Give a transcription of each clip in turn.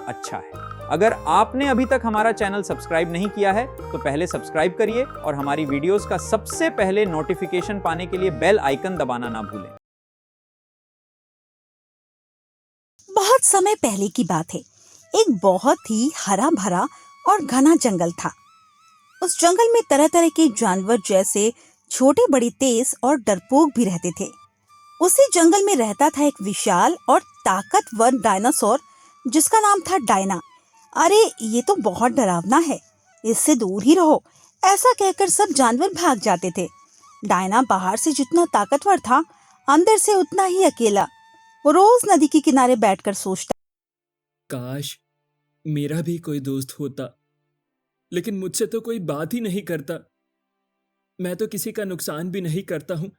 अच्छा है। अगर आपने अभी तक हमारा चैनल सब्सक्राइब नहीं किया है तो पहले सब्सक्राइब करिए और हमारी वीडियोस का सबसे पहले नोटिफिकेशन पाने के लिए बेल आइकन दबाना ना भूलें। बहुत समय पहले की बात है। एक बहुत ही हरा भरा और घना जंगल था। उस जंगल में तरह तरह के जानवर जैसे छोटे बड़े तेज और डरपोक भी रहते थे। उसी जंगल में रहता था एक विशाल और ताकतवर डायनासोर जिसका नाम था डायना। अरे ये तो बहुत डरावना है, इससे दूर ही रहो, ऐसा कहकर सब जानवर भाग जाते थे। डायना बाहर से जितना ताकतवर था, अंदर से उतना ही अकेला। वो रोज नदी के किनारे बैठकर सोचता, काश मेरा भी कोई दोस्त होता, लेकिन मुझसे तो कोई बात ही नहीं करता। मैं तो किसी का नुकसान भी नहीं करता हूं,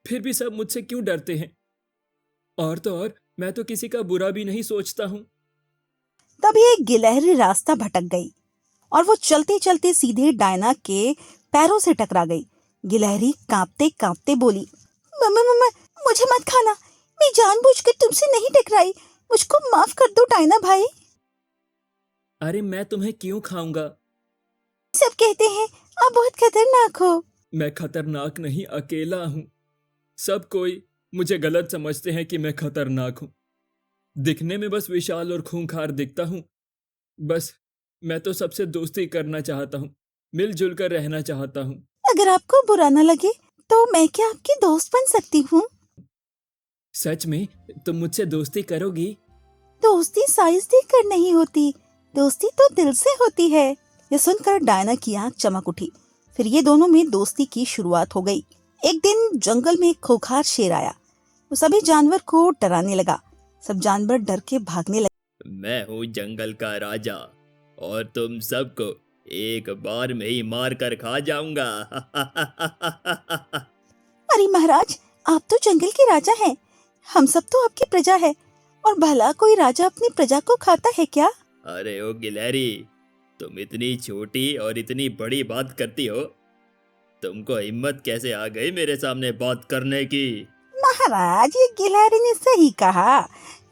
फिर भी सब मुझसे क्यों डरते हैं। और तो और मैं तो किसी का बुरा भी नहीं सोचता हूं। तभी एक गिलहरी रास्ता भटक गई और वो चलते चलते सीधे डायना के पैरों से टकरा गई। गिलहरी कांपते कांपते बोली, मम्मा मम्मा, मुझे मत खाना, मैं जानबूझकर तुमसे नहीं टकराई, मुझको माफ कर दो डायना भाई। अरे मैं तुम्हें क्यों खाऊंगा? सब कहते हैं आप बहुत खतरनाक हो। मैं खतरनाक नहीं, अकेला हूं। सब कोई मुझे गलत समझते हैं कि मैं खतरनाक हूं। दिखने में बस विशाल और खूंखार दिखता हूं। बस मैं तो सबसे दोस्ती करना चाहता हूं, मिलजुल कर रहना चाहता हूं। अगर आपको बुरा न लगे तो मैं क्या आपकी दोस्त बन सकती हूँ? सच में तुम मुझसे दोस्ती करोगी? दोस्ती साइज देखकर नहीं होती, दोस्ती तो दिल से होती है। ये सुनकर डायना की आंख चमक उठी। फिर ये दोनों में दोस्ती की शुरुआत हो गई। एक दिन जंगल में एक खूंखार शेर आया। वो सभी जानवर को डराने लगा। सब जानवर डर के भागने लगे। मैं हूँ जंगल का राजा और तुम सबको एक बार में ही मार कर खा जाऊंगा। अरे महाराज, आप तो जंगल के राजा हैं, हम सब तो आपकी प्रजा है, और भला कोई राजा अपनी प्रजा को खाता है क्या? अरे ओ गिलहरी, तुम इतनी छोटी और इतनी बड़ी बात करती हो, तुमको हिम्मत कैसे आ गई मेरे सामने बात करने की? महाराज, ये गिलहरी ने सही कहा।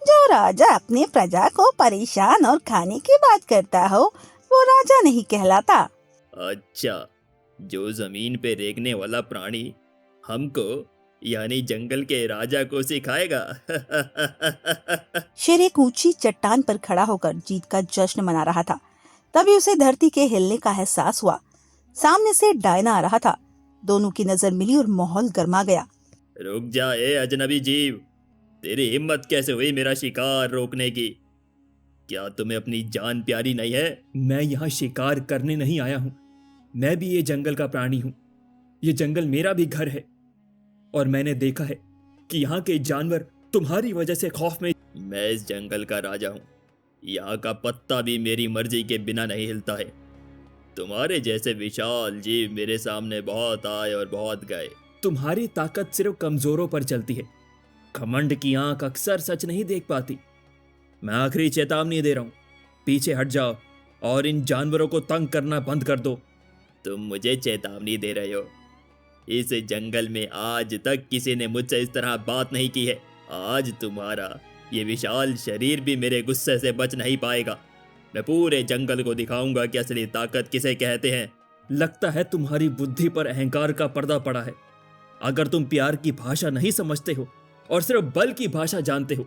जो राजा अपने प्रजा को परेशान और खाने की बात करता हो, वो राजा नहीं कहलाता। अच्छा, जो जमीन पे रेंगने वाला प्राणी हमको यानी जंगल के राजा को सिखाएगा। शेर एक ऊंची चट्टान पर खड़ा होकर जीत का जश्न मना रहा था। तभी उसे धरती के हिलने का एहसास हुआ। सामने से डायना आ रहा था। दोनों की नजर मिली और माहौल गर्मा गया। रुक जा ए अजनबी जीव, तेरी हिम्मत कैसे हुई मेरा शिकार रोकने की? क्या तुम्हें अपनी जान प्यारी नहीं है? मैं यहाँ शिकार करने नहीं आया हूँ। मैं भी ये जंगल का प्राणी हूँ। ये जंगल मेरा भी घर है और मैंने देखा है कि यहाँ के जानवर तुम्हारी वजह से खौफ में। मैं इस जंगल का राजा हूँ। यहाँ का पत्ता भी मेरी मर्जी के बिना नहीं हिलता है। तुम्हारे जैसे विशाल जीव मेरे सामने बहुत आए और बहुत गए। तुम्हारी ताकत सिर्फ कमजोरों पर चलती है। घमंड की आंख अक्सर सच नहीं देख पाती। मैं आखिरी चेतावनी दे रहा हूँ, पीछे हट जाओ और इन जानवरों को तंग करना बंद कर दो। तुम मुझे चेतावनी दे रहे हो? इस जंगल में आज तक किसी ने मुझसे इस तरह बात नहीं की है। आज तुम्हारा ये विशाल शरीर भी मेरे गुस्से से बच नहीं पाएगा। मैं पूरे जंगल को दिखाऊंगा कि असली ताकत किसे कहते हैं। लगता है तुम्हारी बुद्धि पर अहंकार का पर्दा पड़ा है। अगर तुम प्यार की भाषा नहीं समझते हो और सिर्फ बल की भाषा जानते हो,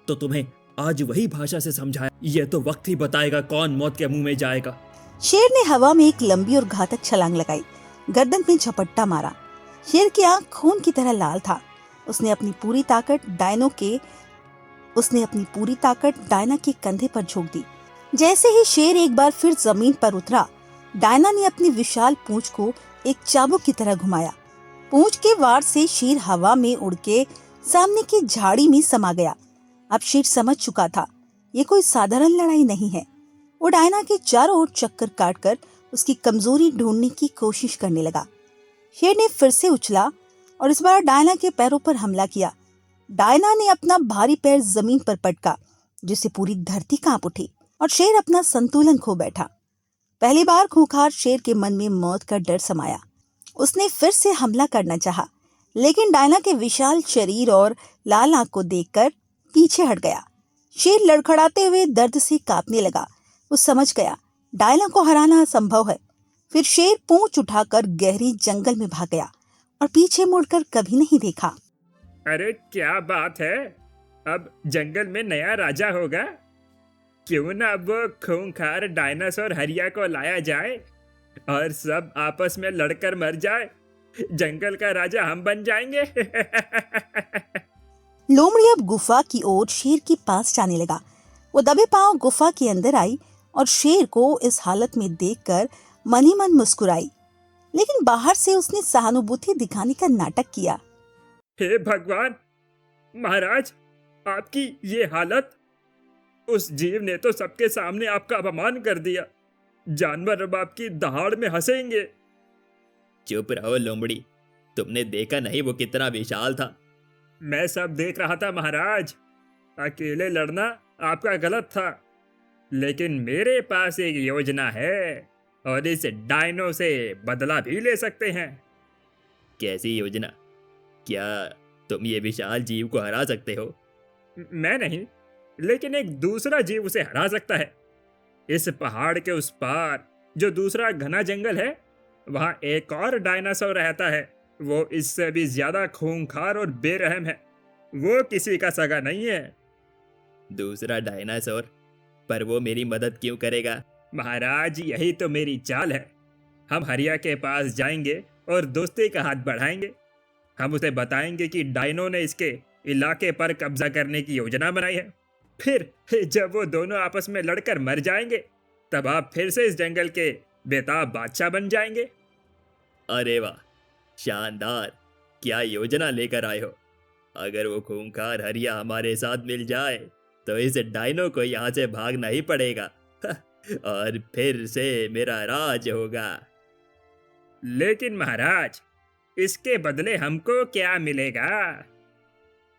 तो तुम्हें आज वही भाषा से समझाया। यह तो वक्त ही बताएगा कौन मौत के मुंह में जाएगा। शेर ने हवा में एक लंबी और घातक छलांग लगाई, गर्दन में झपट्टा मारा। शेर की आंख खून की तरह लाल था। उसने अपनी पूरी ताकत डायना के कंधे पर झोंक दी। जैसे ही शेर एक बार फिर जमीन पर उतरा, डायना ने अपनी विशाल पूंछ को एक चाबुक की तरह घुमाया। पूंछ के वार से शेर हवा में उड़ के सामने की झाड़ी में समा गया। अब शेर समझ चुका था, ये कोई साधारण लड़ाई नहीं है। वो डायना के चारों ओर चक्कर काटकर उसकी कमजोरी ढूंढने की कोशिश करने लगा। शेर ने फिर से उछला और इस बार डायना के पैरों पर हमला किया। डायना ने अपना भारी पैर जमीन पर पटका, जिससे पूरी धरती कांप उठी और शेर अपना संतुलन खो बैठा। पहली बार खूंखार शेर के मन में मौत का डर समाया। उसने फिर से हमला करना चाहा, लेकिन डायना के विशाल शरीर और लाल आंख को देखकर पीछे हट गया। शेर लड़खड़ाते हुए दर्द से कांपने लगा। वो समझ गया डायना को हराना असंभव है। फिर शेर पूंछ उठाकर गहरी जंगल में भाग गया और पीछे मुड़कर कभी नहीं देखा। अरे क्या बात है, अब जंगल में नया राजा होगा। क्यों ना अब वो खूंखार डायनासोर हरिया को लाया जाए और सब आपस में लड़कर मर जाए। जंगल का राजा हम बन जाएंगे। लोमड़ी अब गुफा की ओर शेर के पास जाने लगा। वो दबे पांव गुफा के अंदर आई और शेर को इस हालत में देखकर मन ही मन मुस्कुराई, लेकिन बाहर से उसने सहानुभूति दिखाने का नाटक किया। हे भगवान, महाराज, आपकी ये हालत! उस जीव ने तो सबके सामने आपका अपमान कर दिया। जानवर अब आपकी दहाड़ में हंसेंगे। चुप रहो लोमड़ी, तुमने देखा नहीं वो कितना विशाल था। मैं सब देख रहा था महाराज। अकेले लड़ना आपका गलत था, लेकिन मेरे पास एक योजना है और इस डायनो से बदला भी ले सकते हैं। कैसी योजना? क्या तुम ये विशाल जीव को हरा सकते हो? मैं नहीं, लेकिन एक दूसरा जीव उसे हरा सकता है। इस पहाड़ के उस पार जो दूसरा घना जंगल है, वहां एक और डायनासोर रहता है। वो इससे भी ज्यादा खूंखार और बेरहम है। वो किसी का सगा नहीं है। दूसरा डायनासोर? पर वो मेरी मदद क्यों करेगा? महाराज, यही तो मेरी चाल है। हम हरिया के पास जाएंगे और दोस्ती का हाथ बढ़ाएंगे। हम उसे बताएंगे कि डायनो ने इसके इलाके पर कब्जा करने की योजना बनाई है। फिर जब वो दोनों आपस में लड़कर मर जाएंगे, तब आप फिर से इस जंगल के बेताब बादशाह बन जाएंगे। अरे वाह, शानदार! क्या योजना लेकर आए हो। अगर वो खूंखार हरिया हमारे साथ मिल जाए तो इस डायनो को यहाँ से भागना ही पड़ेगा और फिर से मेरा राज होगा। लेकिन महाराज, इसके बदले हमको क्या मिलेगा?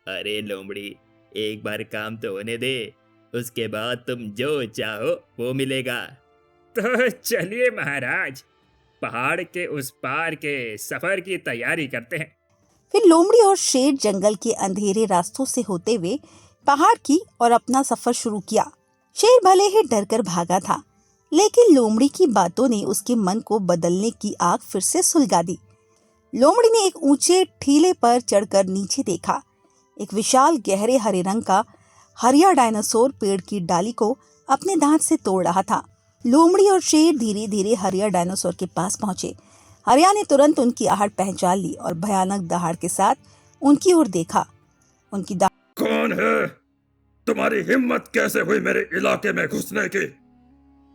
अरे लोमड़ी, एक बार काम तो होने दे, उसके बाद तुम जो चाहो वो मिलेगा। तो चलिए महाराज, पहाड़ के उस पार के सफर की तैयारी करते हैं। फिर लोमड़ी और शेर जंगल के अंधेरे रास्तों से होते हुए पहाड़ की और अपना सफर शुरू किया। शेर भले ही डरकर भागा था, लेकिन लोमड़ी की बातों ने उसके मन को बदलने की आग फिर से सुलगा दी। लोमड़ी ने एक ऊंचे टीले पर चढ़कर नीचे देखा। एक विशाल गहरे हरे रंग का हरिया डायनासोर पेड़ की डाली को अपने दांत से तोड़ रहा था। लोमड़ी और शेर धीरे धीरे हरिया डायनासोर के पास पहुंचे। हरिया ने तुरंत उनकी आहट पहचान ली और भयानक दहाड़ के साथ उनकी ओर देखा। उनकी कौन है? तुम्हारी हिम्मत कैसे हुई मेरे इलाके में घुसने की?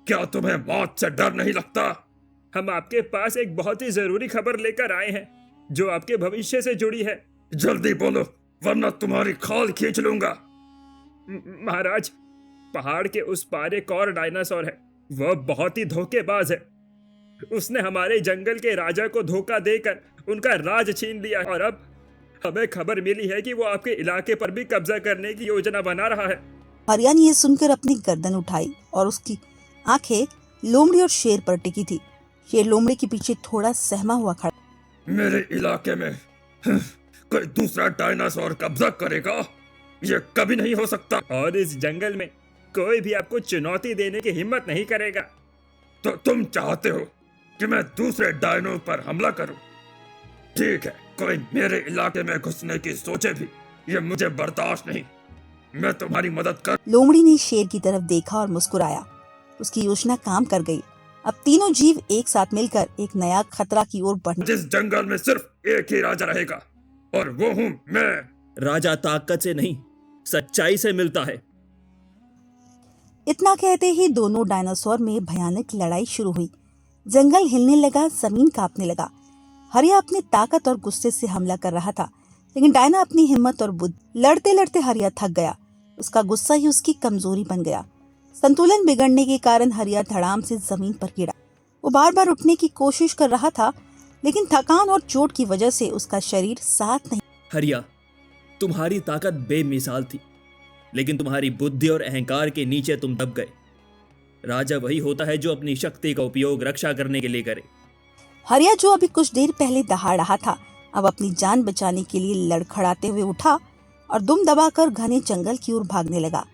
क्या तुम्हें मौत से डर नहीं लगता? हम आपके पास एक बहुत ही जरूरी खबर लेकर आए हैं, जो आपके भविष्य से जुड़ी है। जल्दी बोलो, वरना तुम्हारी खाल खींच लूंगा। महाराज, पहाड़ के उस पार एक और डायनासोर है। वह बहुत ही धोखेबाज है। उसने हमारे जंगल के राजा को धोखा देकर उनका राज छीन लिया और अब हमें खबर मिली है कि वो आपके इलाके पर भी कब्जा करने की योजना बना रहा है। हरिया ने ये सुनकर अपनी गर्दन उठाई और उसकी आंखें लोमड़ी और शेर पर टिकी थी। शेर लोमड़ी के पीछे थोड़ा सहमा हुआ खड़ा। मेरे इलाके में कोई दूसरा डायनासोर कब्जा करेगा? ये कभी नहीं हो सकता। और इस जंगल में कोई भी आपको चुनौती देने की हिम्मत नहीं करेगा। तो तुम चाहते हो कि मैं दूसरे डायनो पर हमला करूं? ठीक है, कोई मेरे इलाके में घुसने की सोचे भी, ये मुझे बर्दाश्त नहीं। मैं तुम्हारी मदद कर। लोमड़ी ने शेर की तरफ देखा और मुस्कुराया। उसकी योजना काम कर गई। अब तीनों जीव एक साथ मिलकर एक नया खतरा की ओर बढ़ने। जिस जंगल में सिर्फ एक ही राजा रहेगा और वो हूँ मैं। राजा ताकत से नहीं, सच्चाई से मिलता है। इतना कहते ही दोनों डायनासोर में भयानक लड़ाई शुरू हुई। जंगल हिलने लगा, जमीन कांपने लगा। हरिया अपनी ताकत और गुस्से से हमला कर रहा था, लेकिन डायना अपनी हिम्मत और बुद्धि। लड़ते लड़ते हरिया थक गया। उसका गुस्सा ही उसकी कमजोरी बन गया। संतुलन बिगड़ने के कारण हरिया धड़ाम से जमीन पर गिरा। वो बार बार उठने की कोशिश कर रहा था, लेकिन थकान और चोट की वजह से उसका शरीर साथ नहीं। हरिया, तुम्हारी ताकत बेमिसाल थी, लेकिन तुम्हारी बुद्धि और अहंकार के नीचे तुम दब गए। राजा वही होता है जो अपनी शक्ति का उपयोग रक्षा करने के लिए करे। हरिया, जो अभी कुछ देर पहले दहाड़ रहा था, अब अपनी जान बचाने के लिए लड़खड़ाते हुए उठा और दुम दबाकर घने जंगल की ओर भागने लगा।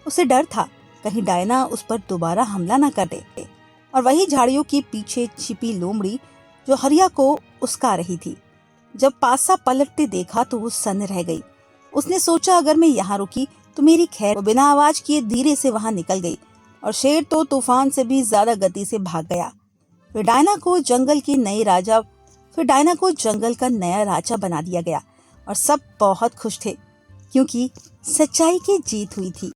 उसे डर था कहीं डायना उस पर दोबारा हमला न कर दे। और वही झाड़ियों के पीछे छिपी लोमड़ी जो हरिया को उसका रही थी। जब पासा पलटते देखा तो वो सन्न रह गई। उसने सोचा अगर मैं यहाँ रुकी तो मेरी खैर। वो बिना आवाज किए धीरे से वहां निकल गई और शेर तो तूफान से भी ज्यादा गति से भाग गया। फिर डायना को जंगल का नया राजा बना दिया गया और सब बहुत खुश थे क्योंकि सच्चाई की जीत हुई थी।